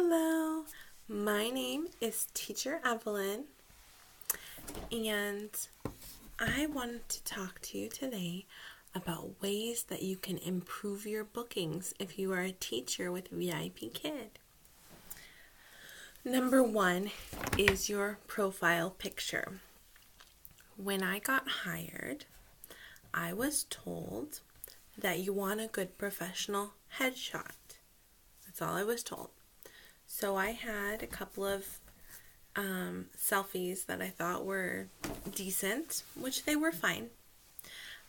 Hello, my name is Teacher Evelyn, and I wanted to talk to you today about ways that you can improve your bookings if you are a teacher with VIPKID. Number one is your profile picture. When I got hired, I was told that you want a good professional headshot. That's all I was told. So I had a couple of selfies that I thought were decent, which they were fine.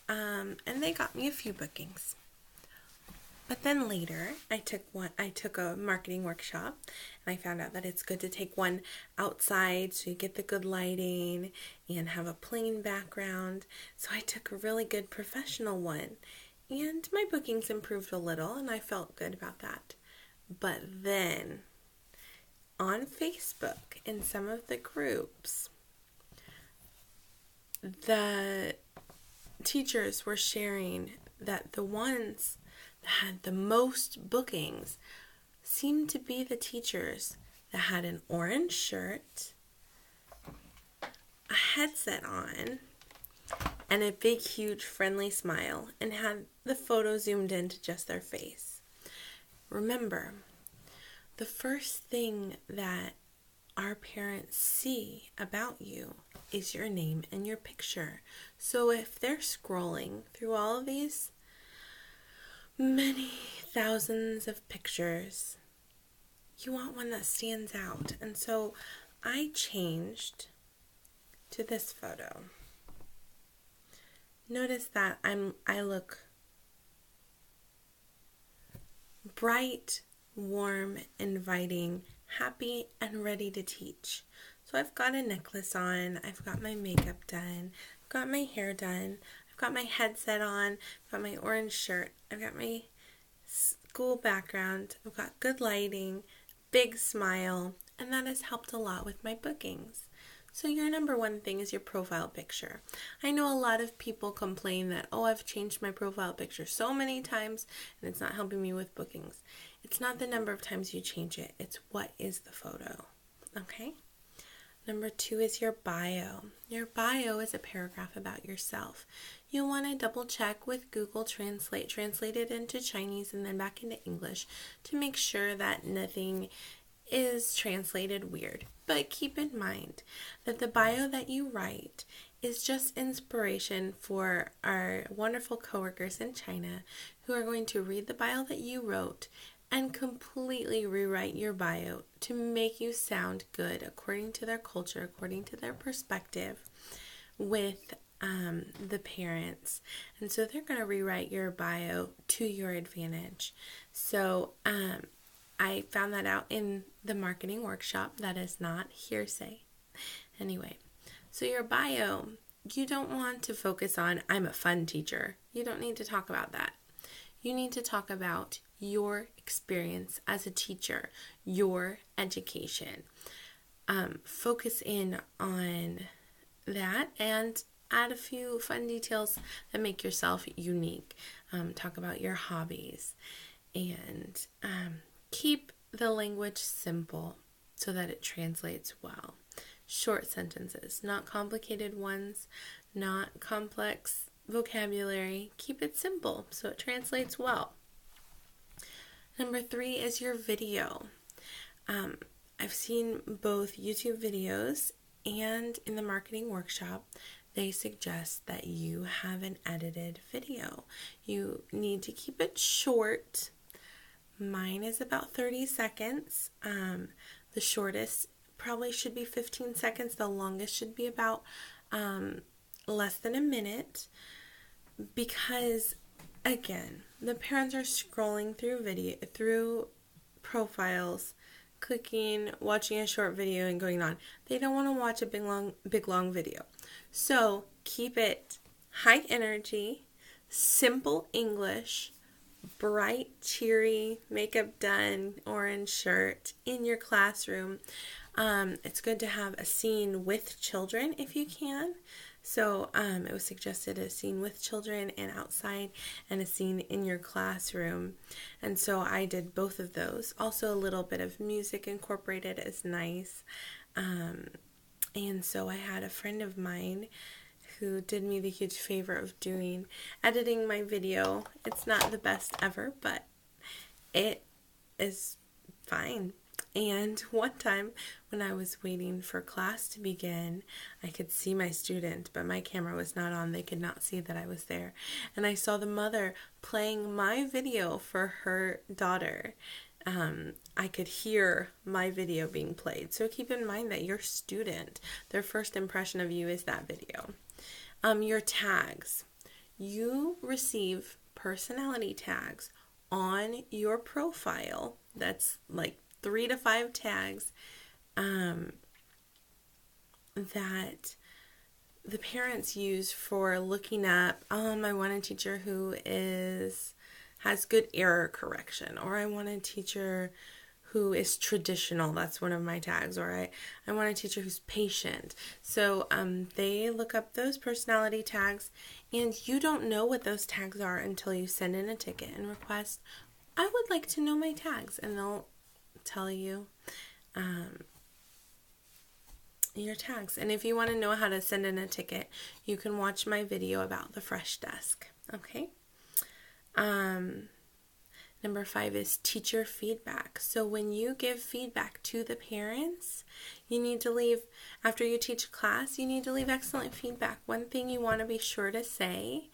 And they got me a few bookings. But then later, I took a marketing workshop, and I found out that it's good to take one outside so you get the good lighting and have a plain background. So I took a really good professional one, and my bookings improved a little, and I felt good about that. But then on Facebook, in some of the groups, the teachers were sharing that the ones that had the most bookings seemed to be the teachers that had an orange shirt, a headset on, and a big, huge, friendly smile, and had the photo zoomed into just their face. Remember, the first thing that our parents see about you is your name and your picture. So if they're scrolling through all of these many thousands of pictures, you want one that stands out. And so I changed to this photo. Notice that I look bright, warm, inviting, happy, and ready to teach. So I've got a necklace on, I've got my makeup done, I've got my hair done, I've got my headset on, I've got my orange shirt, I've got my school background, I've got good lighting, big smile, and that has helped a lot with my bookings. So your number one thing is your profile picture. I know a lot of people complain that, I've changed my profile picture so many times and it's not helping me with bookings. It's not the number of times you change it, it's what is the photo, okay? Number two is your bio. Your bio is a paragraph about yourself. You'll want to double check with Google Translate it into Chinese and then back into English to make sure that nothing is translated weird. But keep in mind that the bio that you write is just inspiration for our wonderful coworkers in China who are going to read the bio that you wrote and completely rewrite your bio to make you sound good according to their culture, according to their perspective with the parents. And so they're going to rewrite your bio to your advantage. So I found that out in the marketing workshop. That is not hearsay. Anyway, so your bio, you don't want to focus on, I'm a fun teacher. You don't need to talk about that. You need to talk about your experience as a teacher, your education. Focus in on that and add a few fun details that make yourself unique. Talk about your hobbies and keep the language simple so that it translates well. Short sentences, not complicated ones, not complex vocabulary. Keep it simple so it translates well. Number three is your video. I've seen both YouTube videos and in the marketing workshop, they suggest that you have an edited video. You need to keep it short. Mine is about 30 seconds. The shortest probably should be 15 seconds. The longest should be about less than a minute because, again, the parents are scrolling through profiles, clicking, watching a short video, and going on. They don't want to watch a big long video. So keep it high energy, simple English, bright, cheery, makeup done, orange shirt in your classroom. It's good to have a scene with children if you can. So it was suggested a scene with children and outside, and a scene in your classroom. And so I did both of those. Also, a little bit of music incorporated is nice. And so I had a friend of mine who did me the huge favor of editing my video. It's not the best ever, but it is fine. And one time when I was waiting for class to begin, I could see my student, but my camera was not on. They could not see that I was there. And I saw the mother playing my video for her daughter. I could hear my video being played. So keep in mind that your student, their first impression of you is that video. Your tags. You receive personality tags on your profile. That's like 3 to 5 tags that the parents use for looking up, I want a teacher who has good error correction, or I want a teacher who is traditional. That's one of my tags. Or I want a teacher who's patient. So they look up those personality tags, and you don't know what those tags are until you send in a ticket and request, I would like to know my tags, and they'll tell you your tags. And if you want to know how to send in a ticket, you can watch my video about the fresh desk. Okay. Number 5 is teacher feedback. So when you give feedback to the parents, you need to leave, after you teach a class, you need to leave excellent feedback. One thing you want to be sure to say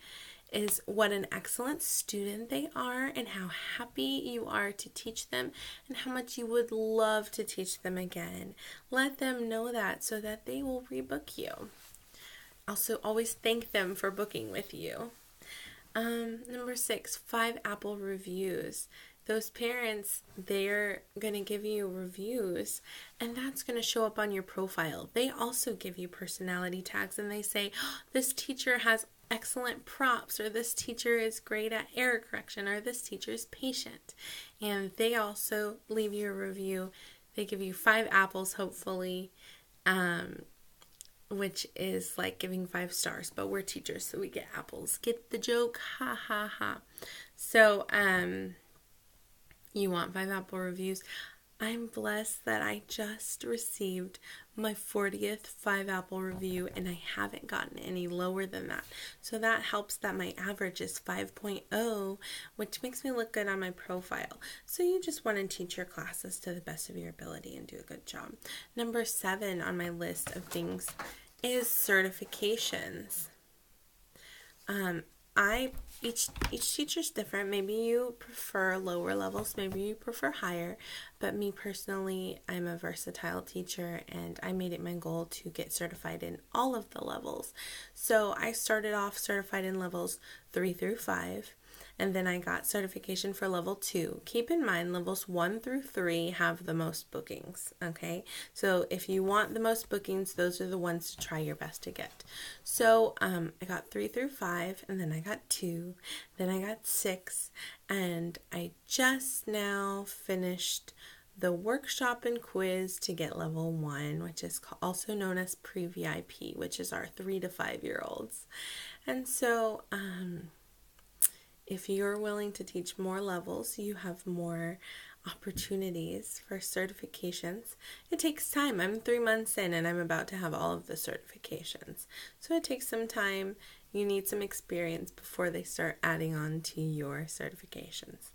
is what an excellent student they are, and how happy you are to teach them, and how much you would love to teach them again. Let them know that so that they will rebook you. Also, always thank them for booking with you. Number 6, 5 Apple reviews. Those parents, they're going to give you reviews, and that's going to show up on your profile. They also give you personality tags, and they say, oh, this teacher has excellent props, or this teacher is great at error correction, or this teacher is patient. And they also leave you a review. They give you 5 apples, hopefully, which is like giving 5 stars, but we're teachers, so we get apples. Get the joke? Ha ha ha. So, you want 5 Apple reviews. I'm blessed that I just received my 40th 5 Apple review, and I haven't gotten any lower than that. So that helps that my average is 5.0, which makes me look good on my profile. So you just want to teach your classes to the best of your ability and do a good job. Number 7 on my list of things is certifications. Each teacher's different. Maybe you prefer lower levels, maybe you prefer higher, but me personally, I'm a versatile teacher, and I made it my goal to get certified in all of the levels. So I started off certified in levels 3 through 5, and then I got certification for level 2. Keep in mind, levels 1 through 3 have the most bookings, okay? So if you want the most bookings, those are the ones to try your best to get. So I got 3 through 5, and then I got 2, then I got 6, and I just now finished the workshop and quiz to get level 1, which is also known as pre-VIP, which is our 3 to 5-year-olds. And so, if you're willing to teach more levels, you have more opportunities for certifications. It takes time. I'm 3 months in, and I'm about to have all of the certifications. So it takes some time. You need some experience before they start adding on to your certifications.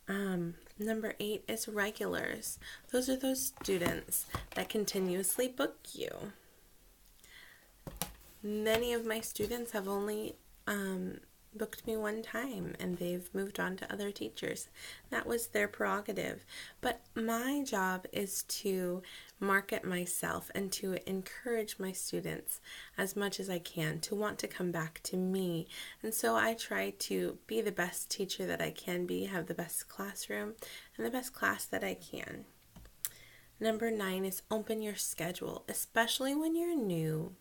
Number 8 is regulars. Those are those students that continuously book you. Many of my students have only booked me one time, and they've moved on to other teachers. That was their prerogative. But my job is to market myself and to encourage my students as much as I can to want to come back to me. And so I try to be the best teacher that I can be, have the best classroom and the best class that I can. Number 9 is open your schedule, especially when you're new.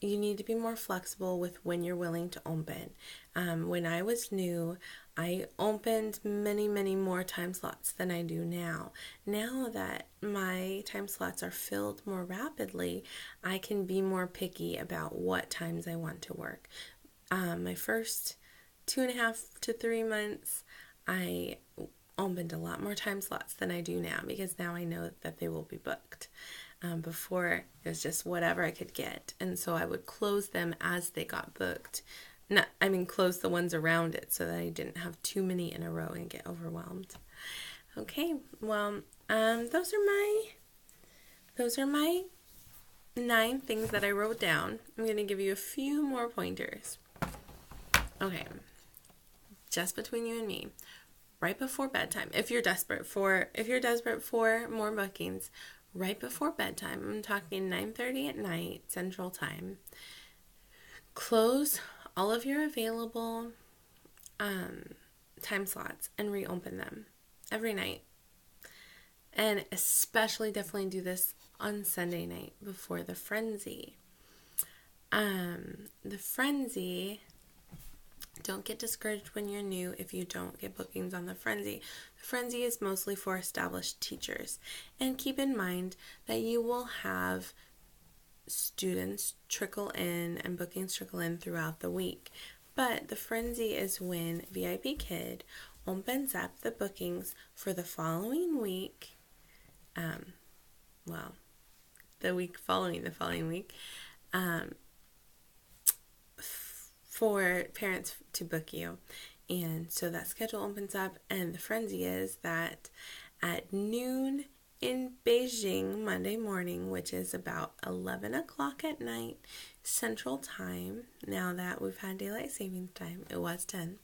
You need to be more flexible with when you're willing to open. When I was new, I opened many, many more time slots than I do now. Now that my time slots are filled more rapidly, I can be more picky about what times I want to work. My first 2.5 to 3 months, I opened a lot more time slots than I do now because now I know that they will be booked. Before, it was just whatever I could get, and so I would close them as they got booked. Close the ones around it so that I didn't have too many in a row and get overwhelmed. Okay, well, those are my 9 things that I wrote down. I'm going to give you a few more pointers. Okay, just between you and me, right before bedtime, if you're desperate for more bookings, right before bedtime, I'm talking 9:30 at night, Central Time, close all of your available time slots and reopen them every night. And especially definitely do this on Sunday night before the frenzy. The frenzy, don't get discouraged when you're new if you don't get bookings on the frenzy. The frenzy is mostly for established teachers. And keep in mind that you will have students trickle in and bookings trickle in throughout the week. But the frenzy is when VIPKID opens up the bookings for the following week, the week following the following week, for parents to book you. And so that schedule opens up, and the frenzy is that at noon in Beijing Monday morning, which is about 11 o'clock at night Central Time, now that we've had daylight savings time, it was 10,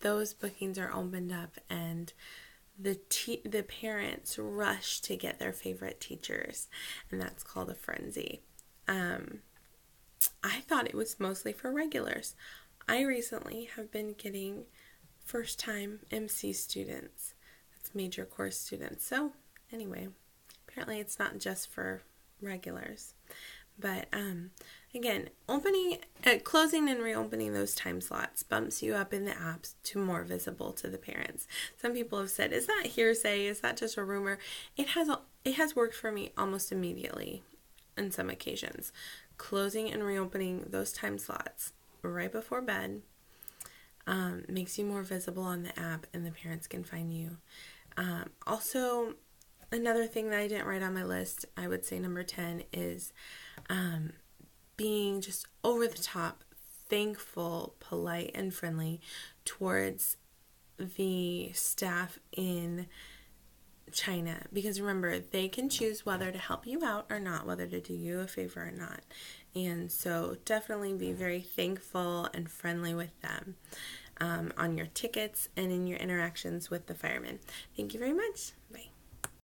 those bookings are opened up, and the parents rush to get their favorite teachers, and that's called a frenzy. I thought it was mostly for regulars. I recently have been getting first-time MC students. That's major course students. So, anyway, apparently it's not just for regulars. But, again, closing and reopening those time slots bumps you up in the apps to more visible to the parents. Some people have said, is that hearsay? Is that just a rumor? It has worked for me almost immediately on some occasions. Closing and reopening those time slots right before bed makes you more visible on the app, and the parents can find you. Also, another thing that I didn't write on my list, I would say number 10 is being just over the top, thankful, polite, and friendly towards the staff in China, because remember, they can choose whether to help you out or not, whether to do you a favor or not. And so definitely be very thankful and friendly with them on your tickets and in your interactions with the firemen. Thank you very much. Bye.